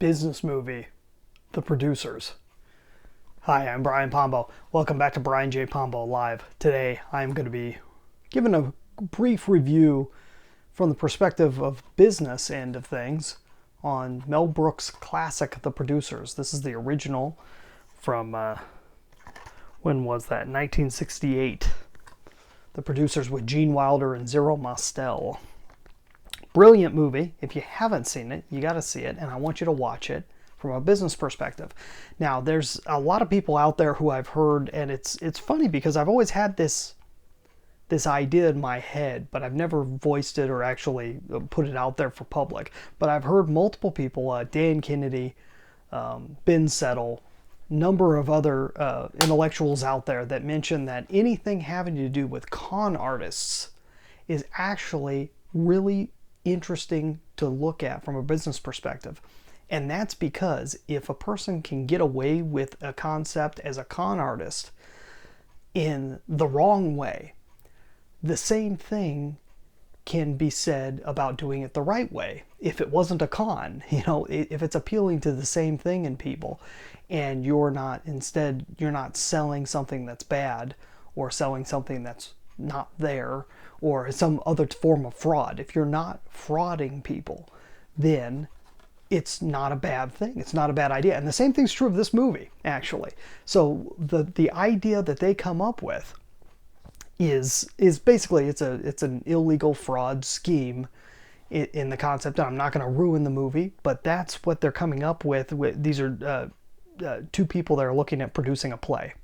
business movie, The Producers. Hi, I'm Brian Pombo. Welcome back to Brian J. Pombo Live. Today I'm going to be giving a brief review from the perspective of business end of things on Mel Brooks' classic, The Producers. This is the original from, when was that? 1968. The Producers with Gene Wilder and Zero Mostel. Brilliant movie. If you haven't seen it, you got to see it, and I want you to watch it from a business perspective. Now, there's a lot of people out there who I've heard, and it's funny because I've always had this idea in my head, but I've never voiced it or actually put it out there for public. But I've heard multiple people, Dan Kennedy, Ben Settle, number of other intellectuals out there that mention that anything having to do with con artists is actually really interesting to look at from a business perspective. And that's because if a person can get away with a concept as a con artist in the wrong way, the same thing can be said about doing it the right way. If it wasn't a con, if it's appealing to the same thing in people, and you're not selling something that's bad or selling something that's not there, or some other form of fraud. If you're not frauding people, then it's not a bad thing. It's not a bad idea. And the same thing's true of this movie, actually. So the idea that they come up with is basically it's an illegal fraud scheme in the concept. And I'm not going to ruin the movie, but that's what they're coming up with. These are two people that are looking at producing a play.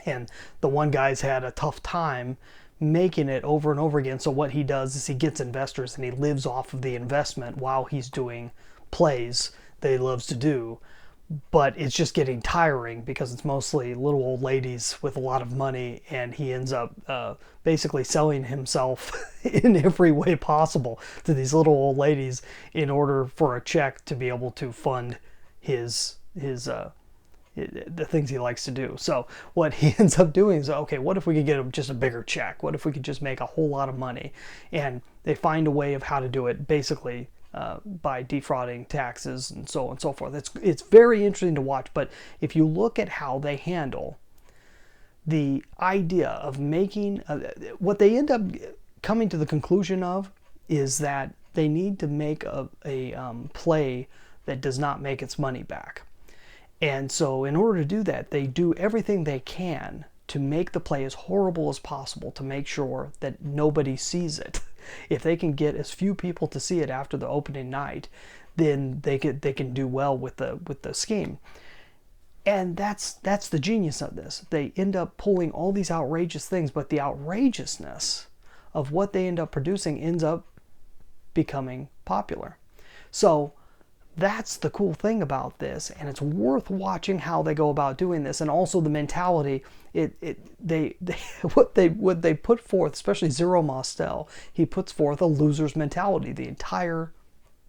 And the one guy's had a tough time making it over and over again. So what he does is he gets investors and he lives off of the investment while he's doing plays that he loves to do. But it's just getting tiring because it's mostly little old ladies with a lot of money, and he ends up basically selling himself in every way possible to these little old ladies in order for a check to be able to fund the things he likes to do. So what he ends up doing is, okay, what if we could get him just a bigger check? What if we could just make a whole lot of money? And they find a way of how to do it, basically by defrauding taxes and so on and so forth. It's very interesting to watch, but if you look at how they handle the idea of making, what they end up coming to the conclusion of is that they need to make a play that does not make its money back. And so in order to do that, they do everything they can to make the play as horrible as possible to make sure that nobody sees it. If they can get as few people to see it after the opening night, then they can do well with the scheme. And that's the genius of this. They end up pulling all these outrageous things, but the outrageousness of what they end up producing ends up becoming popular. So that's the cool thing about this, and it's worth watching how they go about doing this, and also the mentality. What they put forth, especially Zero Mostel, he puts forth a loser's mentality. The entire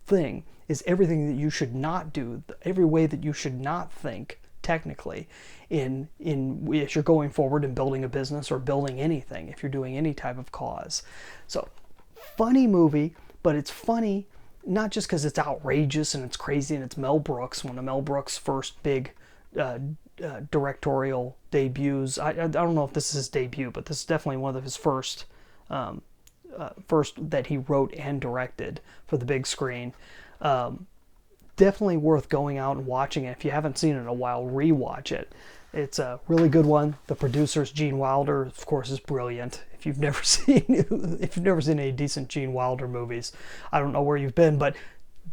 thing is everything that you should not do, every way that you should not think technically if you're going forward and building a business or building anything, if you're doing any type of cause. So funny movie, but it's funny not just because it's outrageous and it's crazy and it's Mel Brooks, one of Mel Brooks' first big directorial debuts. I don't know if this is his debut, but this is definitely one of his first that he wrote and directed for the big screen. Definitely worth going out and watching it. If you haven't seen it in a while, rewatch it. It's a really good one. The producers, Gene Wilder, of course, is brilliant. If you've never seen any decent Gene Wilder movies, I don't know where you've been, but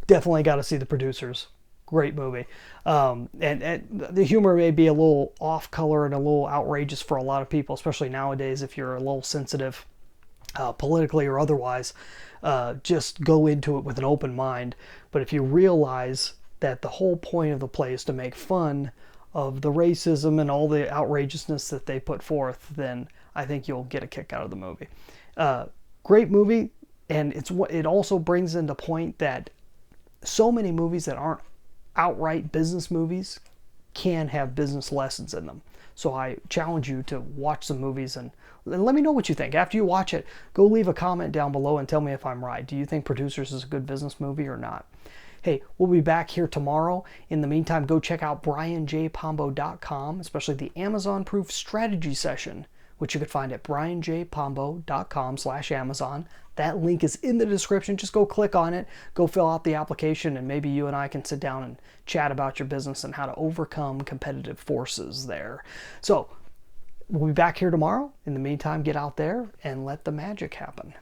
definitely got to see The Producers. Great movie. And the humor may be a little off color and a little outrageous for a lot of people, especially nowadays if you're a little sensitive politically or otherwise. Just go into it with an open mind. But if you realize that the whole point of the play is to make fun of the racism and all the outrageousness that they put forth, then I think you'll get a kick out of the movie. Great movie, and it also brings into point that so many movies that aren't outright business movies can have business lessons in them. So I challenge you to watch some movies and let me know what you think. After you watch it, go leave a comment down below and tell me if I'm right. Do you think Producers is a good business movie or not? Hey, we'll be back here tomorrow. In the meantime, go check out brianjpombo.com, especially the Amazon-proof strategy session, which you could find at brianjpombo.com/Amazon. That link is in the description. Just go click on it, go fill out the application, and maybe you and I can sit down and chat about your business and how to overcome competitive forces there. So we'll be back here tomorrow. In the meantime, get out there and let the magic happen.